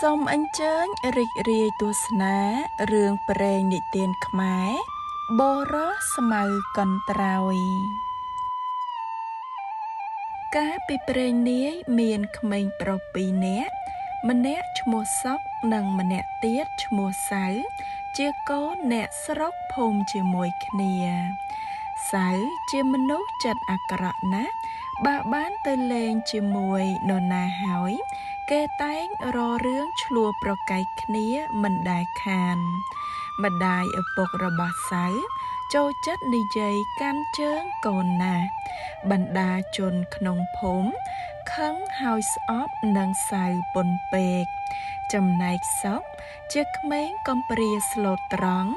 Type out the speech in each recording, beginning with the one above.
សូមអញ្ជើញរីករាយទស្សនារឿងព្រេងនិទានខ្មែរបុរសស្មៅកន្ត្រោយកាលពីព្រេងនាយមានក្មេងប្រុសពីរនាក់ម្នាក់ឈ្មោះសុកនិងម្នាក់ទៀតឈ្មោះសៅជាកូនអ្នកស្រុកភូមិជាមួយគ្នាសៅជាមនុស្សចិត្តអាក្រក់ណាស់បើបានទៅលេងជាមួយនរណាហើយគេតែងរករឿងឈ្លោះប្រកែកគ្នាមិនដែលខានម្ដាយឪពុករបស់សៅចូលចិត្តនិយាយកាន់ជើងកូនណាស់បណ្ដាជនក្នុងភូមិខឹងហើយស្អប់នឹងសៅពន់ពេកចំណែកសុកជាក្មេងកំព្រាស្លូតត្រង់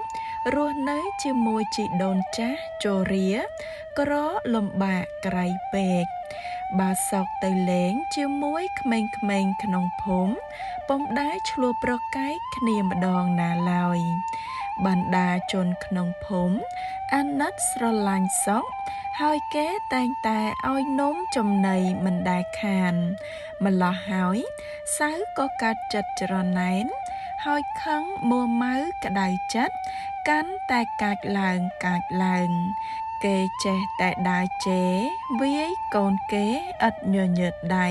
រស់នៅជាមួយជីដូនចាស់ជរាក្រលំបាកក្រៃពេកបើសុកទៅលេងជាមួយក្មេងៗក្នុងភូមិពុំដែលឈ្លោះប្រកែកគ្នាម្ដងណាឡើយបណ្ដាជនក្នុងភូមិអាណិតស្រឡាញ់សុកហើយគេតែងតែឲ្យនំចំណីមិនដែលខានម្ល៉េះហើយសៅក៏កាត់ចិត្តច្រណែនហើយខឹងមួម៉ៅក្តៅចិត្តកាន់តែកាចឡើងគេចេះតែដើរជេរវាយកូនគេឥតញញើតដៃ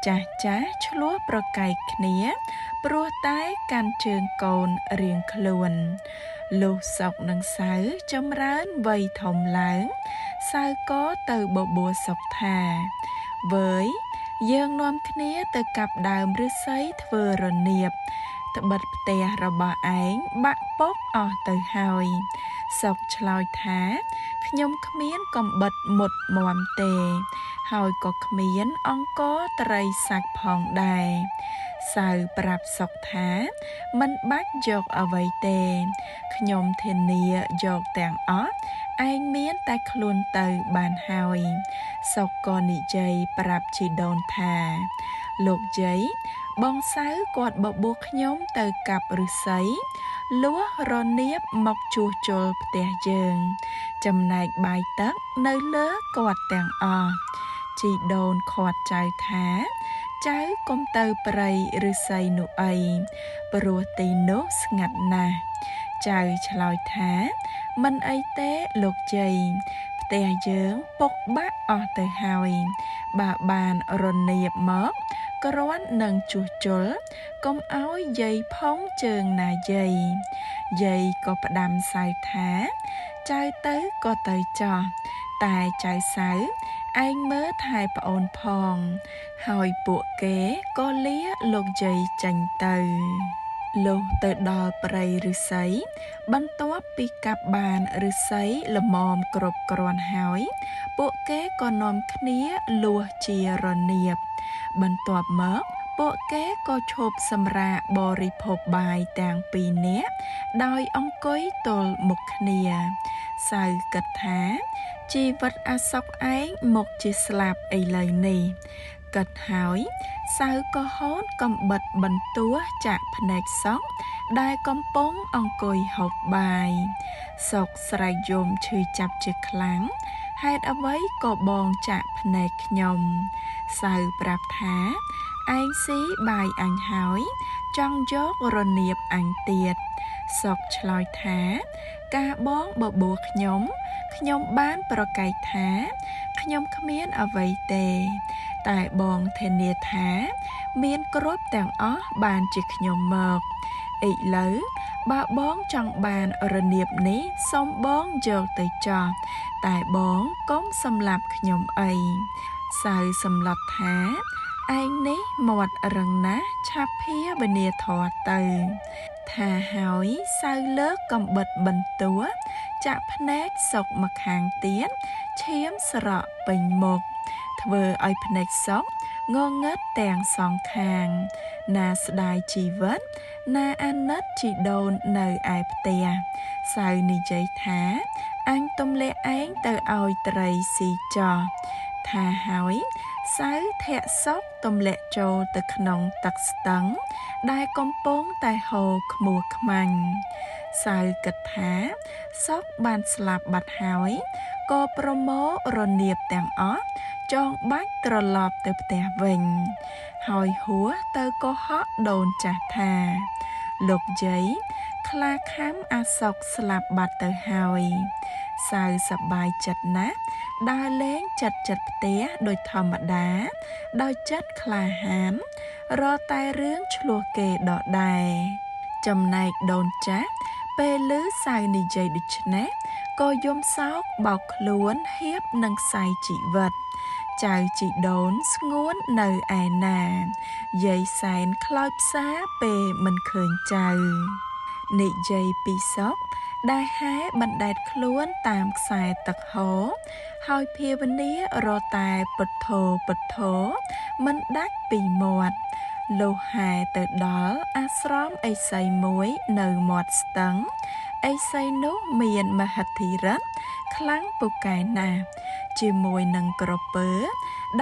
ចាស់ឆ្លោះប្រកែកគ្នាព្រោះតែកាន់ជើងកូនរៀងខ្លួនលុះសុកនិងសៅចម្រើនវ័យធំឡើងសៅក៏ទៅបបួលសុកថាវើយយើងនាំគ្នាទៅកាប់ដើមឫស្សីធ្វើរនាបត្បិតផ្ទះរបស់ឯងបាក់ពុកអស់ទៅហើយសុកឆ្លើយថាខ្ញុំគ្មានកំបិតមុតមាំទេហើយក៏គ្មានអង្គត្រីសាច់ផងដែរសៅប្រាប់សុកថាមិនបាច់យកអ្វីទេខ្ញុំធានាយកទាំងអស់ឯងមានតែខ្លួនទៅបានហើយសុកក៏និយាយប្រាប់ជីដូនថាលោកយាយបងសៅគាត់បបួលខ្ញុំទៅកាប់ឫស្សីលួសរនាបមកជួសជុលផ្ទះយើងចំណែកបាយទឹកនៅលើគាត់ទាំងអស់ជីដូនខាត់ចៅថាចៅកុំទៅព្រៃឫស្សីនោះអីព្រោះទីនោះស្ងាត់ណាស់ចៅឆ្លើយថាមិនអីទេលោកយាយផ្ទះយើងពុកបាក់អស់ទៅហើយបើបានរនាបមកគ្រាន់នឹងជួសជុលកុំឲ្យយាយផុងជើងណាយាយក៏ផ្ដាំសៅថាចៅទៅក៏ទៅចោះតែចៅសៅឯងមើលថែប្អូនផងហើយពួកគេក៏លាលោកយាយចេញទៅលុះទៅដល់ព្រៃឫស្សីបន្ទាប់ពីកាប់បានឫស្សីល្មមគ្រប់គ្រាន់ហើយពួកគេក៏នាំគ្នាលួសជារនាបបន្ទាប់មកពួកគេក៏ឈប់សម្រាកបរិភោគបាយទាំងពីរនាក់ដោយអង្គុយទល់មុខគ្នាសៅគិតថាជីវិតអាសុកឯងមកជាស្លាប់ឥឡូវនេះគិតហើយសៅក៏ហូនកំបិតបន្ទោះចាក់ភ្នែកសុកដែលកំពុងអង្គុយហូបបាយសុកស្រែកយំឈឺចាប់ជាខ្លាំងហេតុអ្វីក៏បងចាក់ភ្នែកខ្ញុំសៅប្រាប់ថាឯងស៊ីបាយអញហើយចង់យករនាបអញទៀតសុកឆ្លើយថាការបងបបួលខ្ញុំបានប្រកែកថាខ្ញុំគ្មានអ្វីទេតែបងធានាថាមានគ្រប់ទាំងអស់បានជាខ្ញុំមកឥឡូវបើបងចង់បានរនាបនេះសូមបងយកទៅចោះតែបងកុំសម្លាប់ខ្ញុំអីសៅសម្លុតថាឯងនេះមាត់រឹងណាស់ឆាប់ភាបនាធរទៅថាហើយសៅលើកកំបិតបន្ទោះចាក់ភ្នែកសុកមកខាងទៀតឈាមស្រក់ពេញមុខធ្វើឲ្យភ្នែកសុកងងឹតទាំងសងខាងណាស្ដាយជីវិតណាអាណិតជីដូននៅឯផ្ទះសៅនិយាយថាអញទំលាក់ឯងទៅឲ្យត្រីស៊ីចោះថាហើយសៅធាក់សុកទម្លាក់ចូលទៅក្នុងទឹកស្ទឹងដែលកំពុងតែហូរខ្មួខ្មាញ់សៅគិតថាសុកបានស្លាប់បាត់ហើយក៏ប្រមូលរនាបទាំងអស់ ចងបាច់ត្រឡប់ទៅផ្ទះវិញហើយហួសទៅកុហកដូនចាស់ថាលោកយាយខ្លាខំអាសុកស្លាប់បាត់ទៅហើយសៅសប្បាយចិត្តណាស់ដើរលេងចិត្តផ្ទះដោយធម្មតាដោយចិត្តក្លាហានរកតែរឿងឆ្លោះគេដដែលចំណែកដូនចាស់ពេលឮសៅនិយាយដូច្នេះក៏យំសោកបោកខ្លួនហៀបនឹងខ្សែជីវិតចៅជីដូនស្ងួននៅឯណាយាយសែនខ្លោចផ្សាពេលមិនឃើញចៅនិយាយពីសុខដែលហែបណ្ដែតខ្លួនតាមខ្សែទឹកហូរហើយភាវនារតែពុទ្ធោមិនដាច់ពីមាត់លុះហែទៅដល់អាស្រមឥសីមួយនៅមាត់ស្ទឹងឥសីនោះមានមហិទ្ធិឫទ្ធិខ្លាំងពូកែណាស់ជាមួយនឹងក្រពើ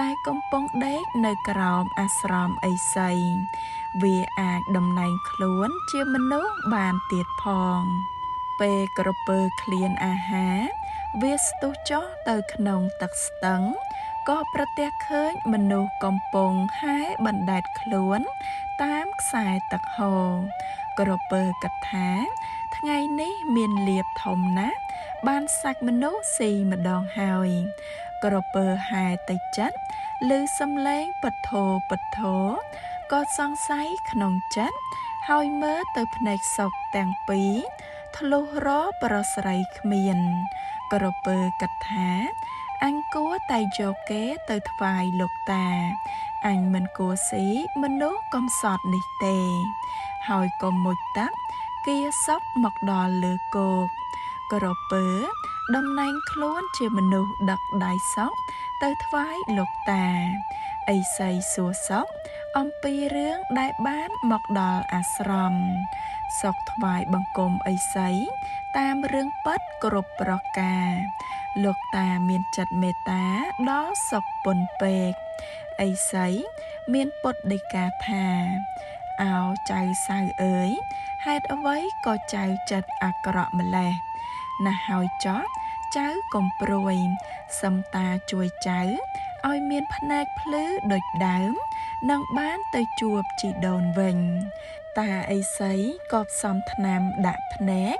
ដែលកំពុងដេកនៅក្រោមអាស្រមឥសីវាអាចតំណែងខ្លួនជាមនុស្សបានទៀតផងពេលក្រពើឃ្លានអាហារវាស្ទុះចុះទៅក្នុងទឹកស្ទឹងក៏ប្រទះឃើញមនុស្សកំពុងហែបណ្ដែតខ្លួនតាមខ្សែទឹកហូរក្រពើគិតថាថ្ងៃនេះមានលាភធំណាស់បានសាច់មនុស្សស៊ីម្ដងហើយក្រពើហែទៅចិត្តឮសំឡេងពុទ្ធោក៏សង្ស័យក្នុងចិត្តហើយមើលទៅភ្នែកសុកទាំងពីរធ្លុះរកប្រស្រីគ្មានក្រពើគិតថាអញគួរតែយកគេទៅថ្វាយលោកតាអញមិនគួរស៊ីមនុស្សកំសត់នេះទេហើយក៏មុជទឹកគៀសុកមកដល់លើគោកក្រពើតំណែងខ្លួនជាមនុស្សដឹកដៃសុកទៅថ្វាយលោកតាឥសីសួរសុកអំពីរឿងដែលបានមកដល់អាស្រមសុកថ្វាយបង្គំឥសីតាមរឿងពិតគ្រប់ប្រការលោកតាមានចិត្តមេត្តាដល់សុកពុនពេកឥសីមានពុទ្ធដីកាថាអោចៅសៅអើយហេតុអ្វីក៏ចៅចិត្តអាក្រក់ម្លេះណាស់ហើយចោះចៅកុំព្រួយសឹមតាជួយចៅឲ្យមានភ្នែកភ្លឺដូចដើមនឹងបានទៅជួបជីដូនវិញតាឥសីក៏ផ្សំថ្នាំដាក់ភ្នែក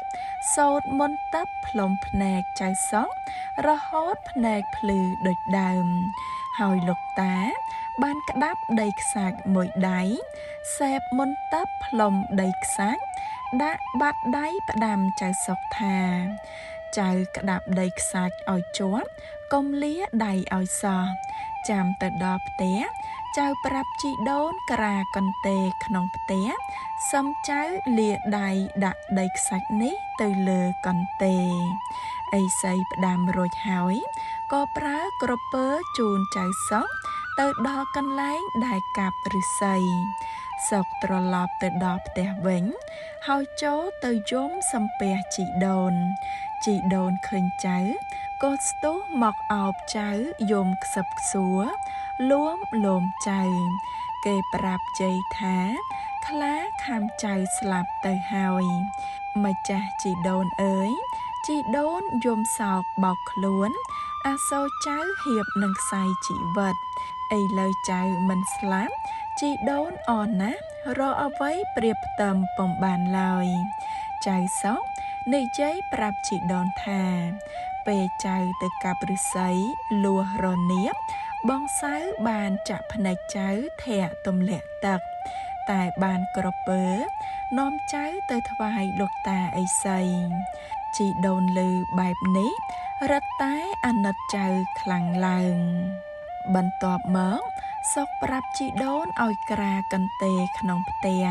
សូត្រមន្តតបផ្លុំភ្នែកចៅសុករហូតភ្នែកភ្លឺដូចដើមហើយលោកតាបានក្តាប់ដីខ្សាច់មួយដៃសេពមន្តតបផ្លុំដីខ្សាច់ដាក់បាត់ដៃផ្ដាំចៅសុកថាចៅក្តាប់ដីខ្សាច់ឲ្យជាប់កុំលាដៃឲ្យសោះចាំទៅដល់ផ្ទះចៅប្រាប់ជីដូនក្រាកន្ទេក្នុងផ្ទះសឹមចៅលាដៃដាក់ដីខ្សាច់នេះទៅលើកន្ទេឥសីផ្ដាំរួចហើយក៏ប្រើក្រពើជូនចៅសុកទៅដល់កន្លែងដែលកាប់ឫស្សីសុកត្រឡប់ទៅដល់ផ្ទះវិញហើយចូលទៅយំសំពះជីដូនឃើញចៅក៏ស្ទុះមកអោបចៅយំខ្សឹបខ្សួរលួមលោមចៅគេប្រាប់ជ័យថាខ្លាខាំចៅស្លាប់ទៅហើយម្ចាស់ជីដូនអើយជីដូនយំសោកបោកខ្លួនអាសូរចៅហៀបនឹងខ្សែជីវិតឥឡូវចៅមិនស្លាប់ជីដូនអរណាស់រកអ្វីប្រៀបផ្ទឹមពុំបានឡើយចៅសុកនិយាយប្រាប់ជីដូនថាពេលចៅទៅកាប់ឫស្សីលួសរនាបបងសៅបានចាក់ភ្នែកចៅធាក់ទម្លាក់ទឹកតែបានក្រពើនាំចៅទៅថ្វាយលោកតាឥសីជីដូនឮបែបនេះរឹតតែអាណិតចៅខ្លាំងឡើងបន្ទាប់មកសុកប្រាប់ជីដូនឲ្យក្រាកន្ទេក្នុងផ្ទះ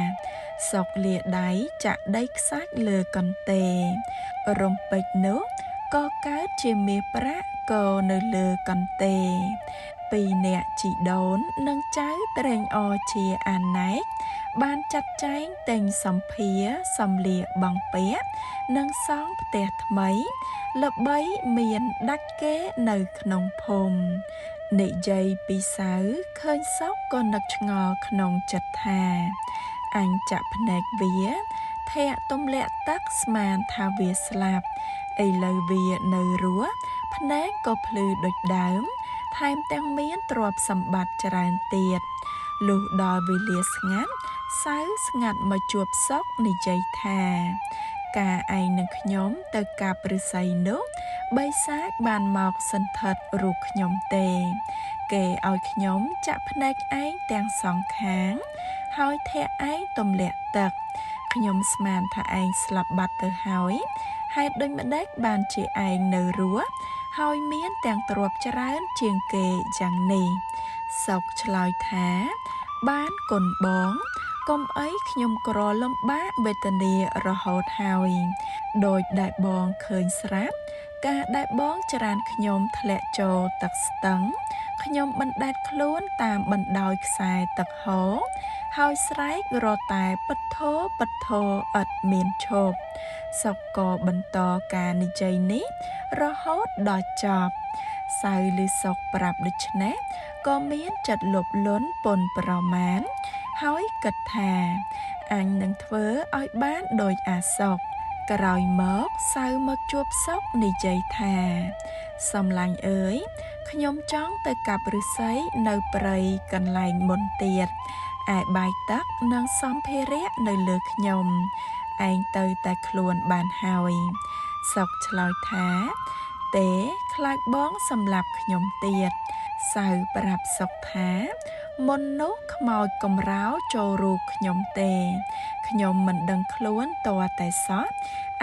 សុកលាដៃចាក់ដីខ្សាច់លើកន្ទេរំពេចនោះក៏កើតជាមាសប្រាក់ក៏នៅលើកន្ទេពីរនាក់ជីដូននិងចៅត្រេងអរជាអាណែកបានចាត់ចែងទិញសម្ភារសម្លៀកបំពាក់និងសង់ផ្ទះថ្មីល្បីមានដាច់គេនៅក្នុងភូមិនិយាយពីសៅឃើញសុកក៏នឹកឆ្ងល់ក្នុងចិត្តថាអញចាក់ភ្នែកវាធាក់ទម្លាក់ទឹកស្មានថាវាស្លាប់ឥឡូវវានៅរស់ភ្នែកក៏ភ្លឺដូចដើម ថែមទាំងមានទ្រព្យសម្បត្តិច្រើនទៀតលុះដល់វេលាស្ងាត់សៅស្ងាត់មកជួបសុកនិយាយថាការឯងនឹងខ្ញុំទៅកាប់ឫស្សីនោះបីសាច់បានមកសន្ធិដ្ឋរូបខ្ញុំទេគេឲ្យខ្ញុំចាក់ភ្នែកឯងទាំងសងខាងហើយធាក់ឯងទម្លាក់ទឹកខ្ញុំស្មានថាឯងស្លាប់បាត់ទៅហើយហេតុដូចម្ដេចបានជាឯងនៅរស់ហើយមានទាំងទ្រព្យច្រើនជាងគេយ៉ាងនេះសុកឆ្លើយថាបានគុណបងកុំអីខ្ញុំក្រលំបាកវេទនារហូតហើយដោយដែលបងឃើញស្រាប់ការដែលបងចរានខ្ញុំធ្លាក់ចូលទឹកស្ទឹងខ្ញុំបណ្ដែតខ្លួនតាមបណ្ដោយខ្សែទឹកហូរហើយស្រែករត់តែពិតធោឥតមានឈប់សុកក៏បន្តការនិយាយនេះរហូតដល់ចប់សៅឮសុកប្រាប់ដូច្នេះក៏មានចិត្តលោភលន់ពន់ប្រមាណហើយគិតថាអញនឹងធ្វើឲ្យបានដោយអាសុកក្រោយមកសៅមកជួបសុកនិយាយថាសំឡាញ់អើយខ្ញុំចង់ទៅកាប់ឫស្សីនៅព្រៃកន្លែងមុនទៀតឯបាយទឹកនិងសម្ភារៈនៅលើខ្ញុំឯងទៅតែខ្លួនបានហើយសុកឆ្លើយថាទេខ្លាចបងសម្លាប់ខ្ញុំទៀតសៅប្រាប់សុកថាមុននោះខ្មោចកំរោលចូលរូបខ្ញុំទេខ្ញុំមិនដឹងខ្លួនតើតែសោះ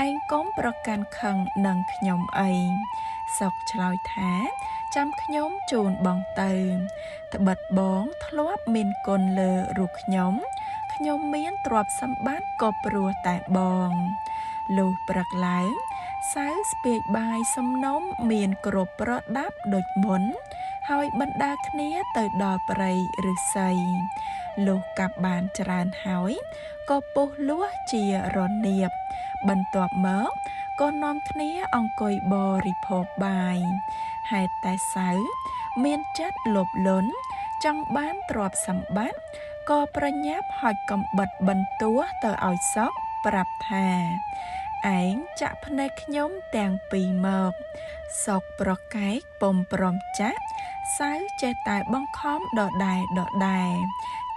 ឯងកុំប្រកាន់ខឹងនឹងខ្ញុំអីសុកឆ្លើយថាចាំខ្ញុំជូនបងទៅត្បិតបងធ្លាប់មានគុណលើរូបខ្ញុំមានទ្រព្យសម្បត្តិក៏ព្រោះតែបងលុះព្រឹកឡើងសៅស្ពាយបាយសំណុំមានគ្រប់ប្រដាប់ដូចមុនហើយបណ្ដាគ្នាទៅដល់ព្រៃឫស្សីលុះកាប់បានច្រើនហើយក៏ពុះលួសជារនាបបន្ទាប់មកក៏នាំគ្នាអង្គុយបរិភោគបាយហេតុតែសៅមានចិត្តលោភលន់ចង់បានទ្រព្យសម្បត្តិក៏ប្រញាប់ហុចកំបិតបន្ទោះទៅឲ្យសុកប្រាប់ថាឯងចាក់ភ្នែកខ្ញុំទាំងពីរមកសុកប្រកែកពុំព្រមចាក់សៅចេះតែបង្ខំដដែល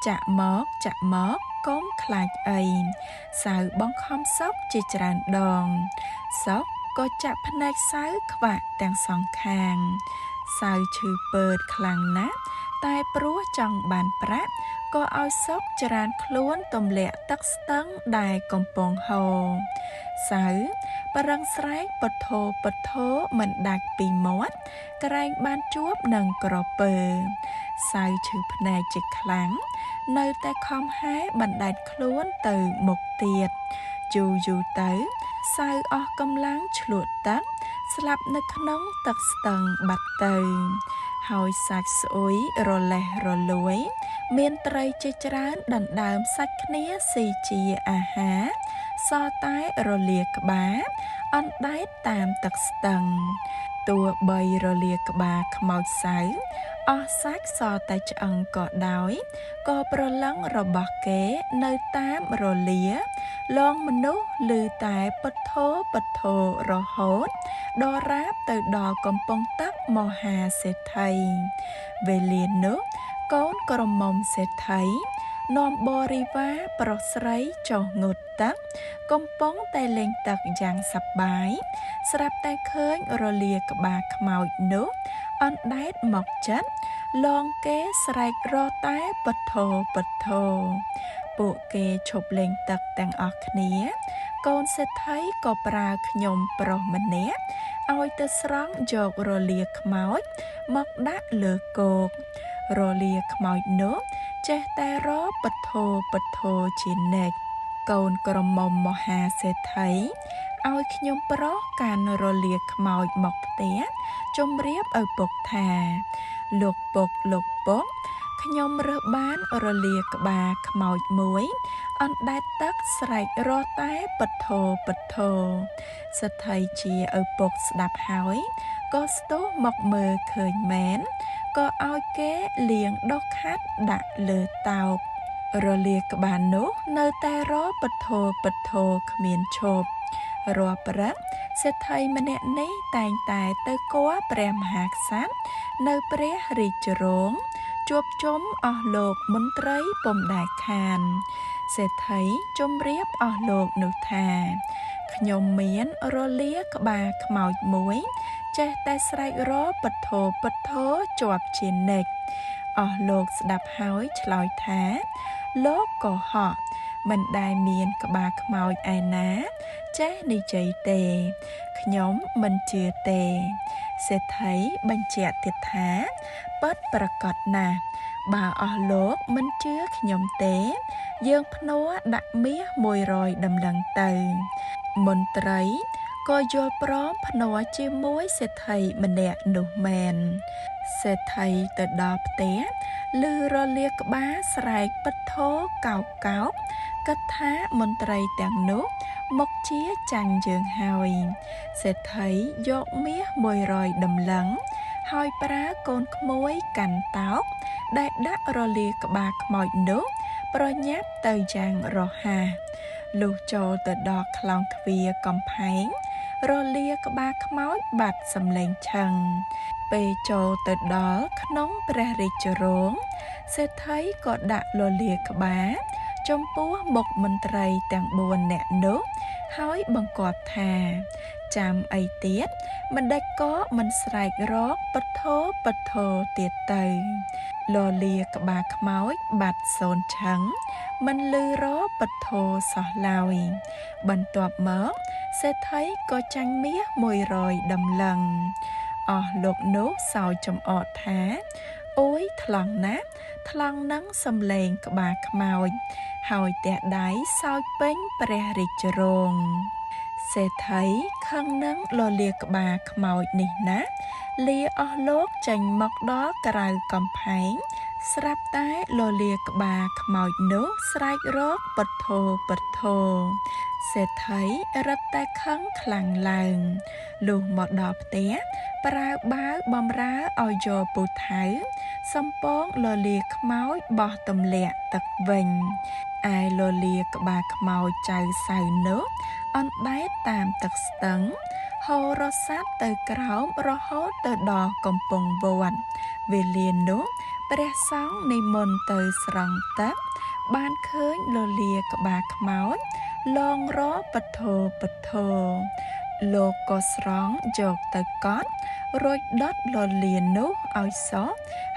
ចាក់មកកុំខ្លាចអីសៅបង្ខំសុកជាច្រើនដងសុកក៏ចាក់ភ្នែកសៅខ្វាក់ទាំងសងខាងសៅឈឺពើតខ្លាំងណាស់តែព្រោះចង់បានប្រាក់ក៏ឲ្យសុកចរានខ្លួនទម្លាក់ទឹកស្ទឹងដែលកំពុងហូរសៅប្រឹងស្រែកពធោមិនដាច់ពីមាត់ក្រែងបានជួបនឹងក្រពើសៅឈឺភ្នែកជាខ្លាំងនៅតែខំហែបណ្ដែតខ្លួនទៅមុខទៀតយូរទៅសៅអស់កម្លាំងឆ្លក់ទឹកស្លាប់នៅក្នុងទឹកស្ទឹងបាត់ទៅហើយសាច់ស្អុយរលេះរលួយមានត្រីជាច្រើនដណ្ដើមសាច់គ្នាស៊ីជាអាហារសល់តែរលាក្បាលអណ្ដែតតាមទឹកស្ទឹងទោះបីរលាក្បាលខ្មោចសៅអស់សាច់សល់តែឆ្អឹងក៏ដោយក៏ប្រឡឹងរបស់គេនៅតាមរលាលងមនុស្សឮតែពធោរហូតដល់រាបទៅដល់កំពង់ទឹកមហាសេដ្ឋីវេលានោះកូនក្រមុំសេដ្ឋីនាំបរិវារប្រុសស្រីចុះងូតទឹកកំពុងតែលេងទឹកយ៉ាងសប្បាយស្រាប់តែឃើញរលាក្បាលខ្មោចនោះអណ្ដែតមកចិត្តលងគេស្រែករកតែពធោពួកគេឈប់លេងទឹកទាំងអស់គ្នាកូនសេដ្ឋីក៏ប្រើខ្ញុំប្រុសម្នាក់ឲ្យទៅស្រង់យករលាខ្មោចមកដាក់លើគោករលាខ្មោចនោះចេះតែរពធោជានិច្ចកូនក្រមុំមហាសេដ្ឋីឲ្យខ្ញុំប្រុសកាន់រលាខ្មោចមកផ្ទះជំរាបឪពុកថាលោកពុកខ្ញុំរើសបានរលាក្បាលខ្មោចមួយអណ្ដែតទឹកស្រែករកតែពធោសេដ្ឋីជាឪពុកស្ដាប់ហើយក៏ស្ទុះមកមើលឃើញមែនក៏ឲ្យគេលាងដុសខាត់ដាក់លើតោករលាក្បាលនោះនៅតែរពធោគ្មានឈប់រាល់ព្រឹកសេដ្ឋីម្នាក់នេះតែងតែទៅគួរព្រះមហាក្សត្រ នៅព្រះរាជរោងជួបជុំអស់លោកមន្ត្រីពុំដែលខានសេដ្ឋីជំរាបអស់លោកនោះថាខ្ញុំមានរលាក្បាលខ្មោចមួយចេះតែស្រែករពធជាប់ជានិច្ចអស់លោកស្ដាប់ហើយឆ្លើយថាលោកកុហកមិនដែលមានក្បាលខ្មោចឯណាចេះនិយាយទេខ្ញុំមិនជឿទេសេដ្ឋីបញ្ជាក់ទៀតថាពិតប្រាកដណាស់បើអស់លោកមិនជឿខ្ញុំទេយើងភ្នួរដាក់មាស100ដំឡឹងទៅមន្ត្រីក៏យល់ព្រមភ្នួរជាមួយសេដ្ឋីម្នាក់នោះមែនសេដ្ឋីទៅដល់ផ្ទះឮរលាក្បាលស្រែកពិតធោកោកគិតថាមន្ត្រីទាំងនោះមកជាចាញ់យើងហើយសេដ្ឋីយកមាស100ដំឡឹងហើយប្រើកូនក្មួយកាន់តោកដែលដាក់រលាក្បាលខ្មោចនោះប្រញាប់ទៅយ៉ាងរហ័សលុះចូលទៅដល់ខ្លោងទ្វារកំផែងរលាក្បាលខ្មោចបាត់សំឡេងឆឹងពេលចូលទៅដល់ក្នុងព្រះរាជរោងសេដ្ឋីក៏ដាក់លលាក្បាលចំពោះមុខមន្ត្រីទាំង4នាក់នោះហើយបង្គាប់ថាចាំអីទៀតមិនដេចក៏មិនស្រែករកពធទៀតទៅលលាក្បាលខ្មោចបាត់សូនឆឹងមិនលឺរកពធសោះឡើយបន្ទាប់មកសេដ្ឋីក៏ចាញ់មាស100ដំឡឹងអស់លោកនោះសោយចំអកថាអូយថ្លង់ណាស់ថ្លង់នឹងសំឡេងក្បាលខ្មោចហើយទះដៃសោយពេញព្រះរាជរោងសេដ្ឋីខឹងនឹងលលាក្បាលខ្មោចនេះណាស់លាអស់លោកចេញមកដល់ក្រៅកំផែងស្រាប់តែលលាក្បាលខ្មោចនោះស្រែករកពធសេដ្ឋីរឹតតែខឹងខ្លាំងឡើងលុះមកដល់ផ្ទះប្រើបាវបំរើឲ្យយកពូថៅសំពងលលាខ្មោចបោះទម្លាក់ទឹកវិញឯលលាក្បាលខ្មោចចៅសៅនោះអណ្ដែតតាមទឹកស្ទឹងហូររសាត់ទៅក្រោមរហូតទៅដល់កំពង់វត្តវេលានោះព្រះសង្ឃនិមន្តទៅស្រង់ទឹកបានឃើញលលាក្បាលខ្មោចលងរពធលោកក៏ស្រង់យកទៅកត់រួចដុតលលានោះឲ្យសោះ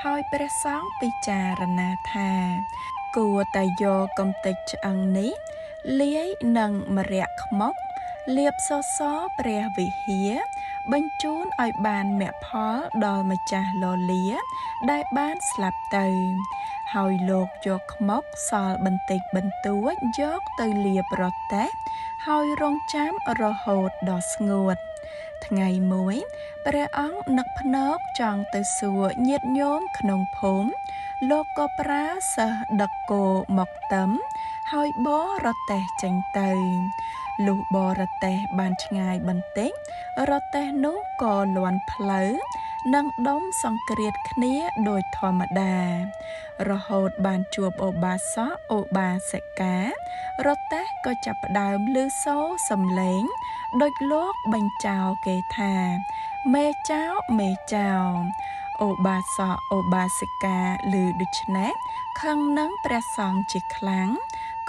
ហើយព្រះសង្ឃពិចារណាថាគួរតែយកកំទេចឆ្អឹងនេះលាយនឹងម្រ័ក្សខ្មុកលាបសសរព្រះវិហារបញ្ជូនឲ្យបានមគ្គផលដល់ម្ចាស់លលាដែលបានស្លាប់ទៅហើយលោកយកខ្មុកសល់បន្តិចបន្តួចយកទៅលាបរទេះហើយរង់ចាំរហូតដល់ស្ងួតថ្ងៃមួយព្រះអង្គនឹកភ្នែកចង់ទៅសួរញាតិញោមក្នុងភូមិលោកក៏ប្រើសិស្សដឹកគោមកតឹមហើយបររទេះចេញទៅលុះបររទេះបានឆ្ងាយបន្តិចរទេះនោះក៏លាន់ផ្លូវនិងដុំសង្គ្រាតគ្នាដោយធម្មតារហូតបានជួបឧបាសកឧបាសិការទេះក៏ចាប់ផ្ដើមឮសូរសំឡេងដូចលោកបញ្ចោគេថាមេចោឧបាសកឧបាសិកាឮដូច្នេះខឹងនឹងព្រះសង្ឃជាខ្លាំង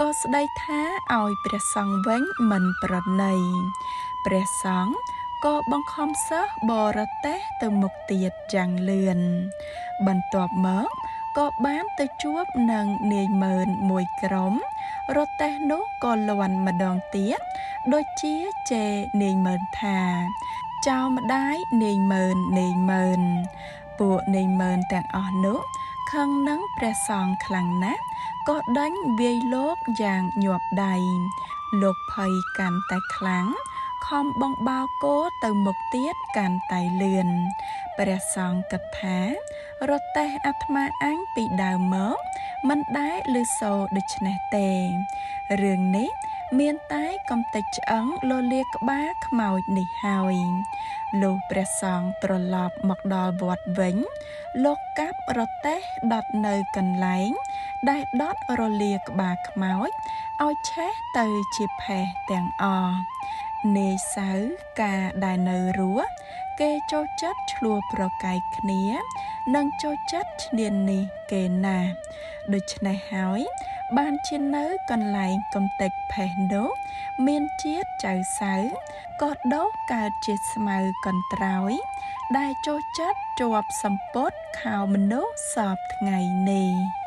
ក៏ស្ដីថាឲ្យព្រះសង្ឃវិញមិនប្រណីព្រះសង្ឃក៏បង្ខំសិស្សបរទេះទៅមុខទៀតយ៉ាងលឿនបន្ទាប់មកក៏បានទៅជួបនឹងនាយម៉ឺនមួយក្រុមរទេះនោះក៏លាន់ម្ដងទៀតដូចជាជេរនាយម៉ឺនថាចៅម្ដាយនាយម៉ឺនពួកនាយម៉ឺនទាំងអស់នោះខឹងនឹងព្រះសង្ឃខ្លាំងណាស់ក៏ដេញវាយលោកយ៉ាងញាប់ដៃលោកភ័យកាន់តែខ្លាំងខំបងបោគោទៅមុខទៀតកាន់តែលឿនព្រះសង្ឃគិតថារទេះអាត្មាអញពីដើមមកមិនដែលឮសូរដូច្នេះទេរឿងនេះមានតែកំទេចឆ្អឹងលលាក្បាលខ្មោចនេះហើយលុះព្រះសង្ឃត្រឡប់មកដល់វត្តវិញលោកកាប់រទេះដុតនៅកន្លែងដែលដុតរលាក្បាលខ្មោចឲ្យឆេះទៅជាផេះទាំងអស់នាយសៅកាដែលនៅរស់ គេចូលចិត្តឆ្លោះប្រកែកគ្នានិងចូលចិត្តឈ្នានីសគេណាស់ដូច្នេះហើយបានជានៅកន្លែងកំទេចផេះនោះមានជាតិចៅសៅក៏ដុះកើតជាស្មៅកន្ត្រោយដែលចូលចិត្តជាប់សំពត់ខោមនុស្សសពថ្ងៃនេះ